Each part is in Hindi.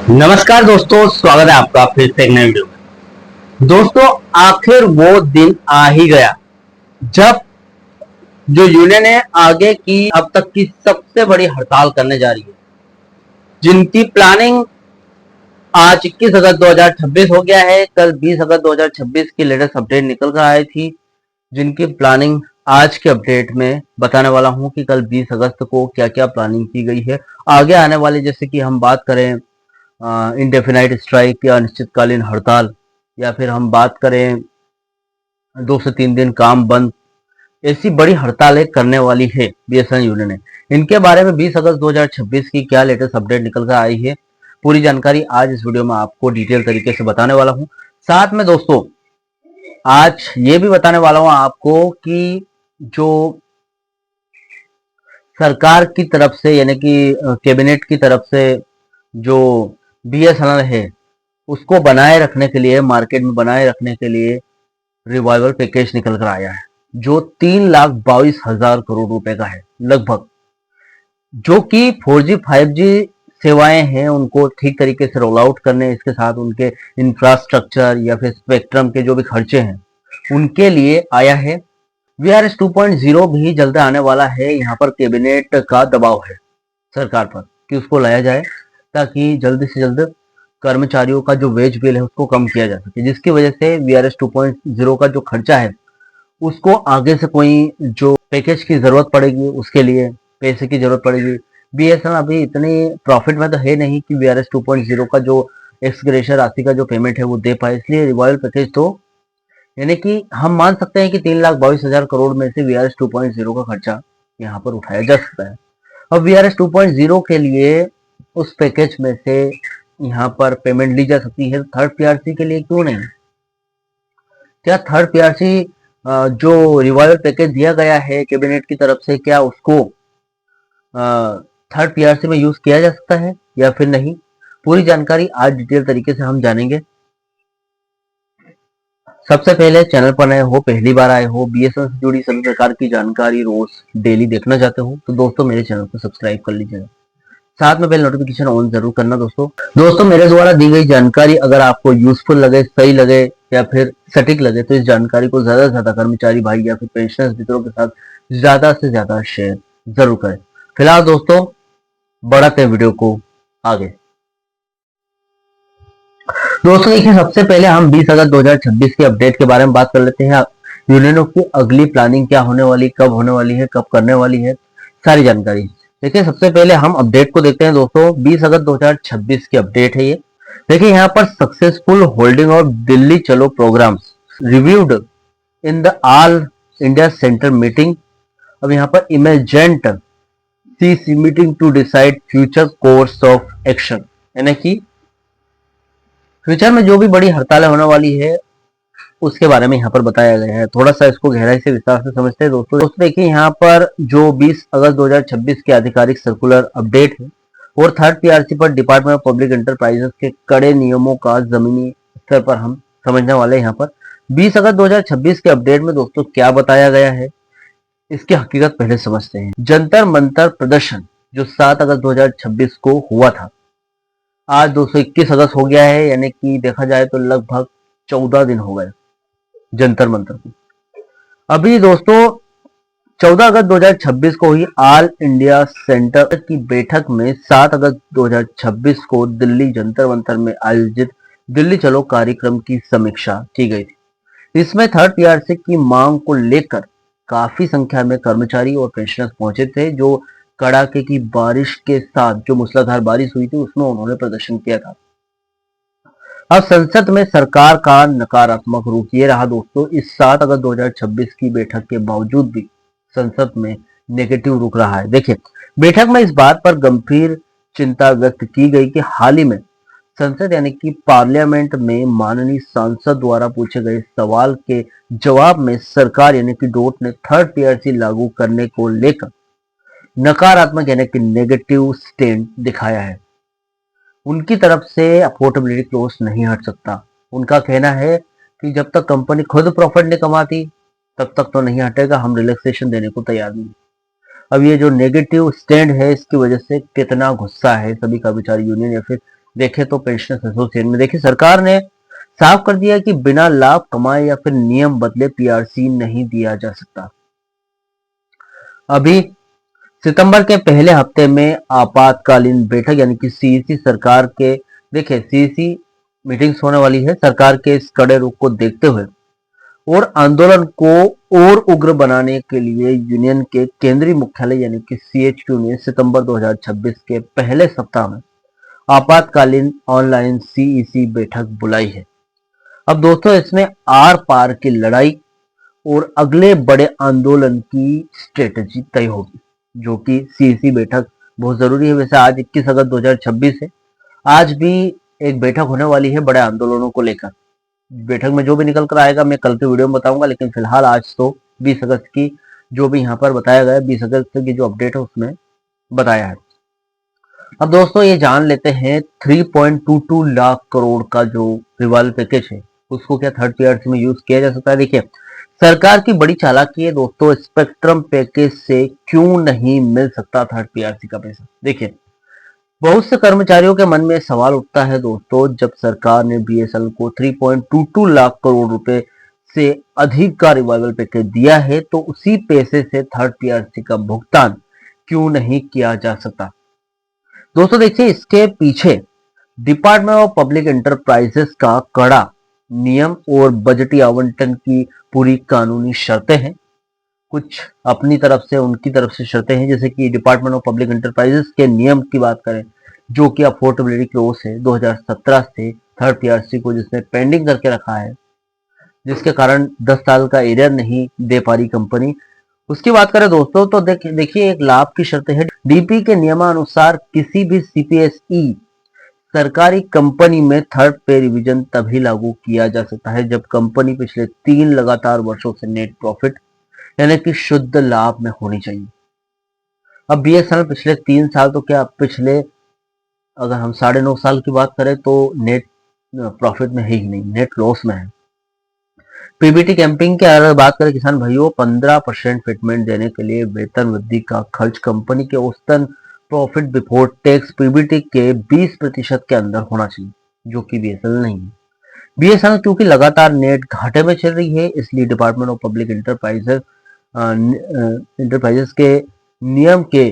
नमस्कार दोस्तों, स्वागत है आपका फिर से एक नए वीडियो में। दोस्तों, आखिर वो दिन आ ही गया जब जो यूनियन है आगे की अब तक की सबसे बड़ी हड़ताल करने जा रही है, जिनकी प्लानिंग आज 21 अगस्त 2026 हो गया है। कल 20 अगस्त 2026 की लेटेस्ट अपडेट निकल कर आई थी, जिनकी प्लानिंग आज के अपडेट में बताने वाला हूं कि कल 20 अगस्त को क्या क्या प्लानिंग की गई है आगे आने वाले। जैसे कि हम बात करें इंडेफिनाइट स्ट्राइक या अनिश्चितकालीन हड़ताल, या फिर हम बात करें 2 से 3 दिन काम बंद, ऐसी बड़ी हड़तालें करने वाली है बीएसएनएल यूनियन ने। इनके बारे में 20 अगस्त 2026 की क्या लेटेस्ट अपडेट निकल कर आई है, पूरी जानकारी आज इस वीडियो में आपको डिटेल तरीके से बताने वाला हूं। साथ में दोस्तों आज ये भी बताने वाला हूं आपको कि जो सरकार की तरफ से यानी कि कैबिनेट की तरफ से जो बीएसएनएल है उसको बनाए रखने के लिए, मार्केट में बनाए रखने के लिए रिवाइवल पैकेज निकल कर आया है, जो 3,22,000 करोड़ रुपए का है लगभग, जो कि 4G 5G सेवाएं हैं उनको ठीक तरीके से रोल आउट करने, इसके साथ उनके इंफ्रास्ट्रक्चर या फिर स्पेक्ट्रम के जो भी खर्चे हैं उनके लिए आया है। वीआरएस 2.0 भी जल्द आने वाला है। यहाँ पर कैबिनेट का दबाव है सरकार पर कि उसको लाया जाए ताकि जल्द से जल्द कर्मचारियों का जो वेज बिल है उसको कम किया जा सके, जिसकी वजह से वीआरएस 2.0 का जो खर्चा है उसको आगे से कोई जो पैकेज की जरूरत पड़ेगी उसके लिए पैसे की जरूरत पड़ेगी। बीएसएनएल अभी इतनी प्रॉफिट में तो है नहीं कि वीआरएस 2.0 का जो एक्सग्रेशन राशि का जो पेमेंट है वो दे पाए, इसलिए रिवाइवल पैकेज तो यानी कि हम मान सकते हैं कि 3,22,000 करोड़ में से वीआरएस 2.0 का खर्चा यहाँ पर उठाया जा सकता है। अब वीआरएस 2.0 के लिए उस पैकेज में से यहाँ पर पेमेंट ली जा सकती है, थर्ड पीआरसी के लिए क्यों नहीं? क्या थर्ड पीआरसी जो रिवाइवल पैकेज दिया गया है कैबिनेट की तरफ से, क्या उसको थर्ड पीआरसी में यूज किया जा सकता है या फिर नहीं? पूरी जानकारी आज डिटेल तरीके से हम जानेंगे। सबसे पहले चैनल पर नए हो, पहली बार आए हो, बीएसएनएल से जुड़ी सभी प्रकार की जानकारी रोज डेली देखना चाहते हो तो दोस्तों मेरे चैनल को सब्सक्राइब कर लीजिएगा, साथ में बेल नोटिफिकेशन ऑन जरूर करना। दोस्तों मेरे द्वारा दी गई जानकारी अगर आपको यूजफुल लगे, सही लगे या फिर सटीक लगे तो इस जानकारी को ज्यादा से ज्यादा कर्मचारी भाई या फिर पेंशनर्स मित्रों के साथ ज्यादा से ज्यादा शेयर जरूर करें। फिलहाल दोस्तों बढ़ाते हैं वीडियो को आगे। दोस्तों देखिए, सबसे पहले हम 20 अगस्त 2026 की अपडेट के बारे में बात कर लेते हैं। यूनियनों की अगली प्लानिंग क्या होने वाली, कब होने वाली है, कब करने वाली है, सारी जानकारी। देखिए सबसे पहले हम अपडेट को देखते हैं दोस्तों। 20 अगस्त 2026 की अपडेट है ये। देखिए यहाँ पर successful holding of Delhi Chalo programmes reviewed in the all India centre meeting. अब यहाँ पर emergent CC meeting to decide future course of action, यानी कि फ्यूचर में जो भी बड़ी हड़तालें होने वाली है उसके बारे में यहाँ पर बताया गया है। थोड़ा सा इसको गहराई से विस्तार से समझते हैं दोस्तों। देखिए यहाँ पर जो 20 अगस्त 2026 के आधिकारिक सर्कुलर अपडेट है और थर्ड पीआरसी पर डिपार्टमेंट ऑफ पब्लिक एंटरप्राइजेस के कड़े नियमों का जमीनी स्तर पर हम समझने वाले हैं। यहाँ पर 20 अगस्त 2026 के अपडेट में दोस्तों क्या बताया गया है इसकी हकीकत पहले समझते हैं। जंतर मंतर प्रदर्शन जो 7 अगस्त 2026 को हुआ था, आज 221 अगस्त हो गया है, यानी कि देखा जाए तो लगभग 14 दिन हो गए जंतर मंतर को। अभी दोस्तों 14 अगस्त 2026 को हुई ऑल इंडिया सेंटर की बैठक में 7 अगस्त 2026 को दिल्ली जंतर मंतर में आयोजित दिल्ली चलो कार्यक्रम की समीक्षा की गई थी। इसमें थर्ड पीआरसी की मांग को लेकर काफी संख्या में कर्मचारी और पेंशनर्स पहुंचे थे, जो कड़ाके की बारिश के साथ जो मूसलाधार बारिश हुई थी उसमें उन्होंने प्रदर्शन किया था। अब संसद में सरकार का नकारात्मक रुख ये रहा दोस्तों, इस 7 अगस्त 2026 की बैठक के बावजूद भी संसद में नेगेटिव रुख रहा है। देखिए बैठक में इस बात पर गंभीर चिंता व्यक्त की गई कि हाल ही में संसद यानी कि पार्लियामेंट में माननीय सांसद द्वारा पूछे गए सवाल के जवाब में सरकार यानी कि डोट ने थर्ड पीआरसी लागू करने को लेकर नकारात्मक यानी कि नेगेटिव स्टैंड दिखाया है। उनकी तरफ से अफोर्डेबिलिटी क्लोज नहीं हट सकता। उनका कहना है कि जब तक कंपनी खुद प्रॉफिट नहीं कमाती तब तक तो नहीं हटेगा, हम रिलैक्सेशन देने को तैयार नहीं। अब ये जो नेगेटिव स्टैंड है इसकी वजह से कितना गुस्सा है सभी कर्मचारी यूनियन या फिर देखें तो पेंशनर्स एसोसिएशन में देखिए सरकार ने साफ कर दिया कि बिना लाभ कमाए या फिर नियम बदले पीआरसी नहीं दिया जा सकता। अभी सितंबर के पहले हफ्ते में आपातकालीन बैठक यानी कि सीईसी सरकार के देखिए सीईसी मीटिंग्स होने वाली है। सरकार के इस कड़े रुख को देखते हुए और आंदोलन को और उग्र बनाने के लिए यूनियन के केंद्रीय मुख्यालय यानी कि सीएचक्यू ने सितंबर 2026 के पहले सप्ताह में आपातकालीन ऑनलाइन सीईसी बैठक बुलाई है। अब दोस्तों इसमें आर पार की लड़ाई और अगले बड़े आंदोलन की स्ट्रेटजी तय होगी, जो कि सीईसी बैठक बहुत जरूरी है। वैसे आज 21 अगस्त 2026 है, आज भी एक बैठक होने वाली है बड़े आंदोलनों को लेकर। बैठक में जो भी निकल कर आएगा मैं कल के वीडियो में बताऊंगा, लेकिन फिलहाल आज तो 20 अगस्त की जो भी यहाँ पर बताया गया है, 20 अगस्त की जो अपडेट है उसमें बताया है। अब दोस्तों ये जान लेते हैं 3.22 लाख करोड़ का जो रिवाइवल पैकेज है उसको क्या थर्ड पीआरसी में यूज किया जा सकता है। देखिए सरकार की बड़ी चालाकी है दोस्तों, स्पेक्ट्रम पैकेज से क्यों नहीं मिल सकता थर्ड पीआरसी का पैसा। देखिए बहुत से कर्मचारियों के मन में सवाल उठता है दोस्तों, जब सरकार ने बीएसएनएल को 3.22 लाख करोड़ रुपए से अधिक का रिवाइवल पैकेज दिया है तो उसी पैसे से थर्ड पीआरसी का भुगतान क्यों नहीं किया जा सकता। दोस्तों देखिए इसके पीछे डिपार्टमेंट ऑफ पब्लिक एंटरप्राइजेस का कड़ा नियम और बजटीय आवंटन की पूरी कानूनी शर्तें हैं। कुछ अपनी तरफ से उनकी तरफ से शर्तें हैं, जैसे कि डिपार्टमेंट ऑफ पब्लिक एंटरप्राइजेस के नियम की बात करें जो कि अफोर्डेबिलिटी क्लोज है 2017 से थर्ड पीआरसी को जिसने पेंडिंग करके रखा है, जिसके कारण 10 साल का एरियर नहीं दे पा रही कंपनी। उसकी बात करें दोस्तों तो देखिए एक लाभ की शर्त है, डीपी के नियमानुसार किसी भी सीपीएसई सरकारी कंपनी में थर्ड पे रिवीजन तभी लागू किया जा सकता है जब कंपनी पिछले 3 लगातार वर्षों से नेट प्रॉफिट यानी कि शुद्ध लाभ में होनी चाहिए। अब बीएसएनएल पिछले 3 साल तो क्या पिछले अगर हम 9.5 साल की बात करें तो नेट प्रॉफिट में है ही नहीं, नेट लॉस में है। पीबीटी कैंपिंग की अगर बात करें किसान भाइयों 15% फिटमेंट देने के लिए वेतन वृद्धि का खर्च कंपनी के औसतन प्रॉफिट बिफोर टैक्स पीबीटी के 20% के अंदर होना चाहिए, जो कि बीएसएनएल नहीं है। बीएसएनएल क्योंकि लगातार नेट घाटे में चल रही है इसलिए डिपार्टमेंट ऑफ पब्लिक एंटरप्राइजेस के नियम के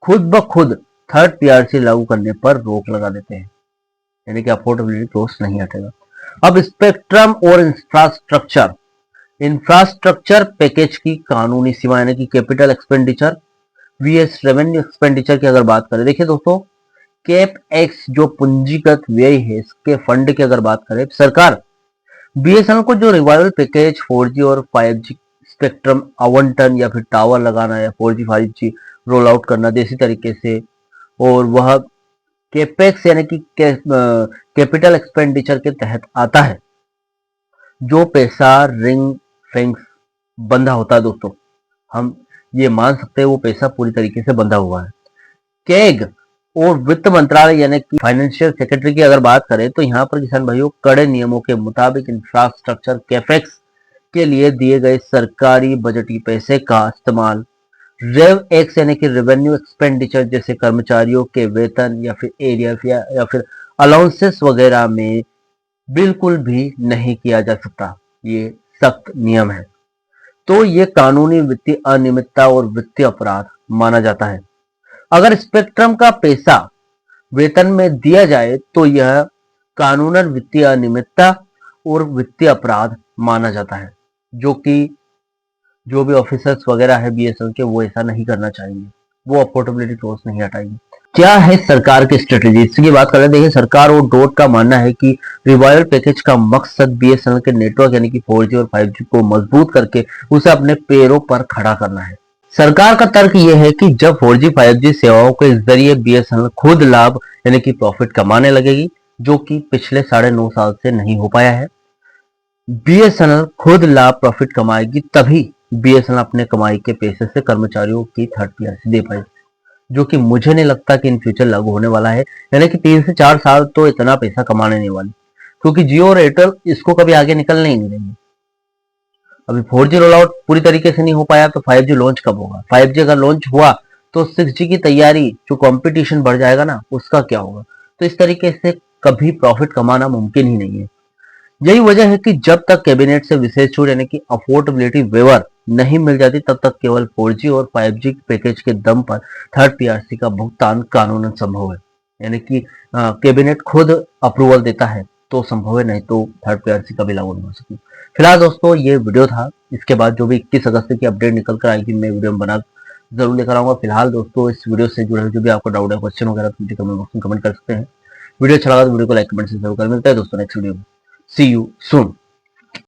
खुद ब खुद थर्ड पीआरसी लागू करने पर रोक लगा देते हैं, यानी कि अफोर्डेबिलिटी क्लोज नहीं हटेगा। अब स्पेक्ट्रम और इंफ्रास्ट्रक्चर पैकेज की कानूनी सीमा यानी कि capital expenditure VS revenue expenditure की अगर बात करें, देखिए दोस्तों कैप एक्स जो पूंजीगत व्यय है इसके फंड की अगर बात करें, सरकार बीएसएनएल को जो रिवाइवल पैकेज 4G और 5G स्पेक्ट्रम आवंटन या फिर टावर लगाना या 4G 5G रोल आउट करना देसी तरीके से, और वह कैपेक्स यानी कि कैपिटल एक्सपेंडिचर के तहत आता है। जो पैसा रिंग फेंस बंधा होता है दोस्तों, हम ये मान सकते हैं वो पैसा पूरी तरीके से बंधा हुआ है। कैग और वित्त मंत्रालय यानी कि फाइनेंशियल सेक्रेटरी की अगर बात करें तो यहाँ पर किसान भाइयों कड़े नियमों के मुताबिक इंफ्रास्ट्रक्चर कैपेक्स के लिए दिए गए सरकारी बजटीय पैसे का इस्तेमाल रेव एक्स यानी कि रेवेन्यू एक्सपेंडिचर जैसे कर्मचारियों के वेतन या फिर एरियर या फिर अलाउंसेस वगैरह में बिल्कुल भी नहीं किया जा सकता। ये सख्त नियम है, तो ये कानूनी वित्तीय अनियमितता और वित्तीय अपराध माना जाता है। अगर स्पेक्ट्रम का पैसा वेतन में दिया जाए तो यह कानूनन वित्तीय अनियमितता और वित्तीय अपराध माना जाता है, जो कि जो भी ऑफिसर्स वगैरह है बीएसएनएल के वो ऐसा नहीं करना चाहेंगे, वो अफोर्डेबिलिटी क्लोज नहीं हटाएंगे। क्या है सरकार की स्ट्रेटेजी, इसकी बात करें देखिए सरकार और डोट का मानना है कि रिवाइवल पैकेज का मकसद बीएसएनएल के नेटवर्क यानी कि 4G और 5G को मजबूत करके उसे अपने पैरों पर खड़ा करना है। सरकार का तर्क यह है कि जब 4G 5G सेवाओं के जरिए बीएसएनएल खुद लाभ यानी कि प्रॉफिट कमाने लगेगी, जो कि पिछले 9.5 साल से नहीं हो पाया है। बीएसएनएल खुद लाभ प्रॉफिट कमाएगी तभी बीएसएनएल अपने कमाई के पैसे से कर्मचारियों की थर्ड पीआरसी दे पाएगी, जो कि मुझे नहीं लगता कि इन फ्यूचर लागू होने वाला है। यानी कि 3 से 4 साल तो इतना पैसा कमाने नहीं वाली, क्योंकि जियो और एयरटेल इसको कभी आगे निकलने ही नहीं देंगे। अभी 4G रोल आउट पूरी तरीके से नहीं हो पाया तो 5G लॉन्च कब होगा? 5G अगर लॉन्च हुआ तो 6G की तैयारी जो कंपटीशन बढ़ जाएगा ना उसका क्या होगा? तो इस तरीके से कभी प्रॉफिट कमाना मुमकिन ही नहीं है। यही वजह है कि जब तक कैबिनेट से विशेष छूट यानी कि अफोर्डेबिलिटी वेवर नहीं मिल जाती, तब तक केवल 4G और 5G पैकेज के दम पर थर्ड पीआरसी का भुगतान कानूनन संभव है। यानी कि कैबिनेट खुद अप्रूवल देता है तो संभव है, नहीं तो थर्ड पीआरसी का भी लागू नहीं हो सकती। फिलहाल दोस्तों ये वीडियो था, इसके बाद जो भी 21 अगस्त की अपडेट निकल कर आएगी मैं वीडियो में बना जरूर लेकर आऊंगा। फिलहाल दोस्तों इस वीडियो से जुड़े जो भी आपको डाउट है, क्वेश्चन वगैरह, मुझे कमेंट बॉक्स में कमेंट कर सकते हैं। वीडियो अच्छा लगा तो वीडियो को लाइक कमेंट से जरूर कर। मिलता है दोस्तों नेक्स्ट वीडियो में। सी यू सून।